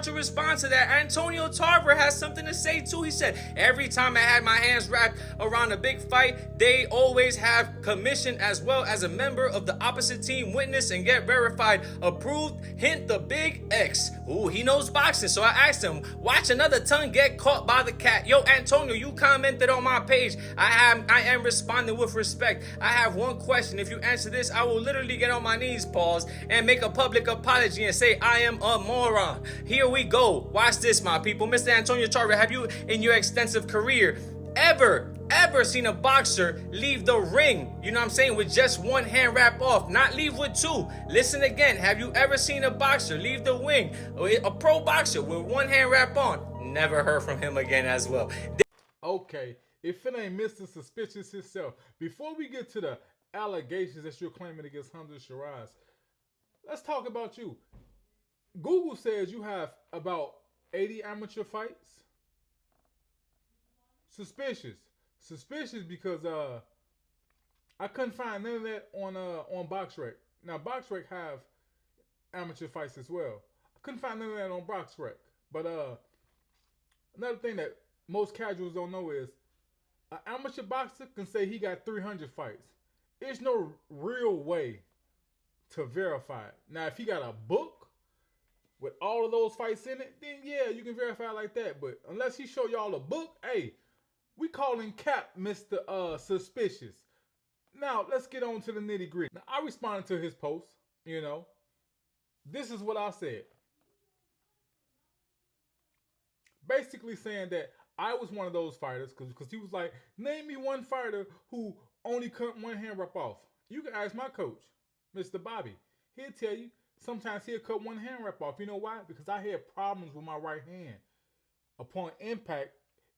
to respond to that. Antonio Tarver has something to say too. He said, every time I had my hands wrapped around a big fight, they always have commission as well as a member of the opposite team witness and get verified, approved, hint the big X. Ooh, he knows boxing. So I asked him, watch another tongue get caught by the cat. Yo, Antonio, you commented on my page. I am responding with respect. I have one question. If you answer this, I will literally get on my knees, pause, and make a public apology and say I am a moron. Here we go. Watch this, my people. Mr. Antonio Tarver, have you in your extensive career ever seen a boxer leave the ring, you know what I'm saying, with just one hand wrap off, not leave with two? Listen again. Have you ever seen a boxer leave the ring, a pro boxer, with one hand wrap on? Never heard from him again as well. Okay, if it ain't Mr. Suspicious himself, before we get to the allegations that you're claiming against Hamzah Sheeraz, let's talk about you. Google says you have about 80 amateur fights. Suspicious because I couldn't find none of that on BoxRec. Now BoxRec have amateur fights as well. I couldn't find none of that on BoxRec. But another thing that most casuals don't know is an amateur boxer can say he got 300 fights. There's no real way to verify it. Now if he got a book with all of those fights in it, then yeah, you can verify it like that. But unless he show y'all a book, hey, we calling cap Mr. Suspicious. Now, let's get on to the nitty gritty. Now, I responded to his post, you know. This is what I said. Basically saying that I was one of those fighters, because he was like, name me one fighter who only cut one hand wrap off. You can ask my coach, Mr. Bobby. He'll tell you, sometimes he'll cut one hand wrap off. You know why? Because I had problems with my right hand. Upon impact,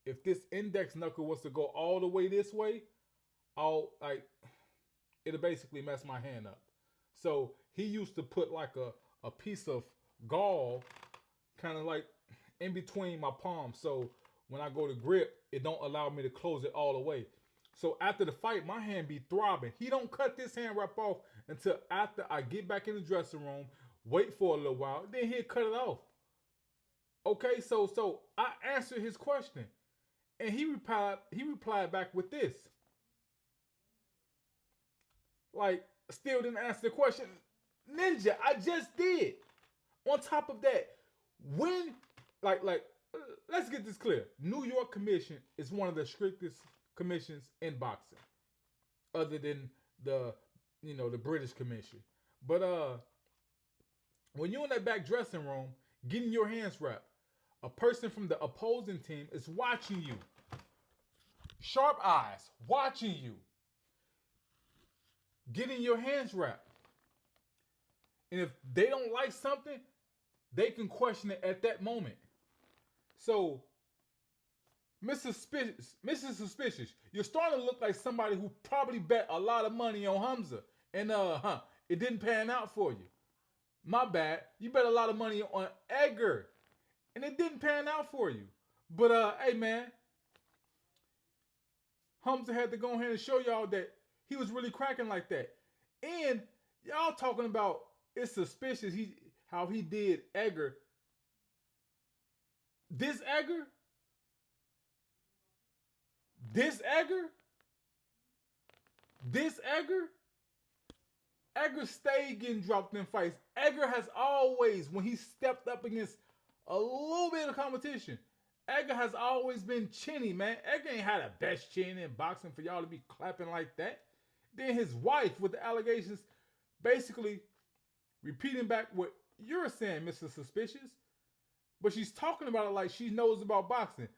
if this index knuckle was to go all the way this way, it'll basically mess my hand up. So he used to put like a piece of gauze kind of like in between my palms. So when I go to grip, it don't allow me to close it all the way. So after the fight, my hand be throbbing. He don't cut this hand wrap off until after I get back in the dressing room, wait for a little while, then he'll cut it off. Okay, so I answered his question. And he replied back with this. Like, still didn't answer the question. Ninja, I just did. On top of that, when, let's get this clear. New York Commission is one of the strictest commissions in boxing. Other than the British Commission. But when you're in that back dressing room, getting your hands wrapped, a person from the opposing team is watching you. Sharp eyes, watching you. Getting your hands wrapped. And if they don't like something, they can question it at that moment. So, Mrs. Suspicious, you're starting to look like somebody who probably bet a lot of money on Hamzah. And it didn't pan out for you. My bad. You bet a lot of money on Edgar. And it didn't pan out for you. But hey man, Hamzah had to go ahead and show y'all that he was really cracking like that. And y'all talking about it's suspicious how he did Edgar. This Edgar? This Edgar? This Edgar? Edgar stayed getting dropped in fights. Edgar has always, when he stepped up against a little bit of competition, Edgar has always been chinny, man. Edgar ain't had the best chin in boxing for y'all to be clapping like that. Then his wife with the allegations basically repeating back what you're saying, Mr. Suspicious. But she's talking about it like she knows about boxing.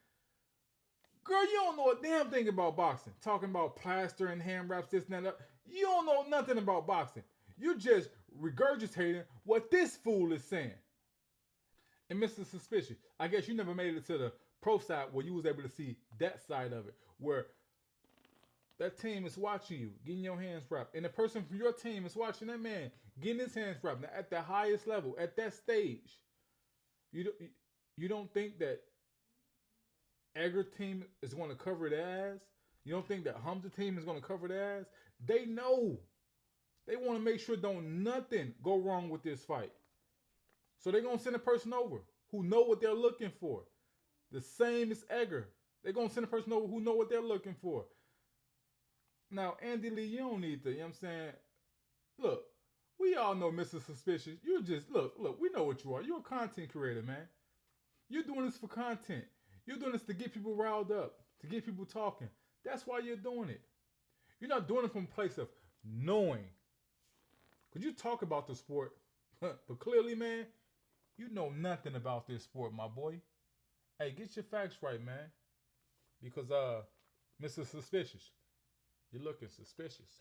Girl, you don't know a damn thing about boxing. Talking about plaster and hand wraps, this and that. You don't know nothing about boxing. You're just regurgitating what this fool is saying. And Mr. Suspicious, I guess you never made it to the pro side where you was able to see that side of it, where that team is watching you, getting your hands wrapped. And the person from your team is watching that man, getting his hands wrapped. Now, at the highest level, at that stage, you don't think that Edgar team is going to cover their ass? You don't think that Hamzah team is going to cover their ass? They know. They want to make sure don't nothing go wrong with this fight. So they're going to send a person over who know what they're looking for. The same as Edgar. They're gonna send a person over who know what they're looking for. Now, Andy Lee, you don't need to, you know what I'm saying? Look, we all know Mr. Suspicious. You just look, we know what you are. You're a content creator, man. You're doing this for content. You're doing this to get people riled up, to get people talking. That's why you're doing it. You're not doing it from a place of knowing. Because you talk about the sport, but clearly, man, you know nothing about this sport, my boy. Hey, get your facts right, man. Because Mr. Suspicious, you're looking suspicious.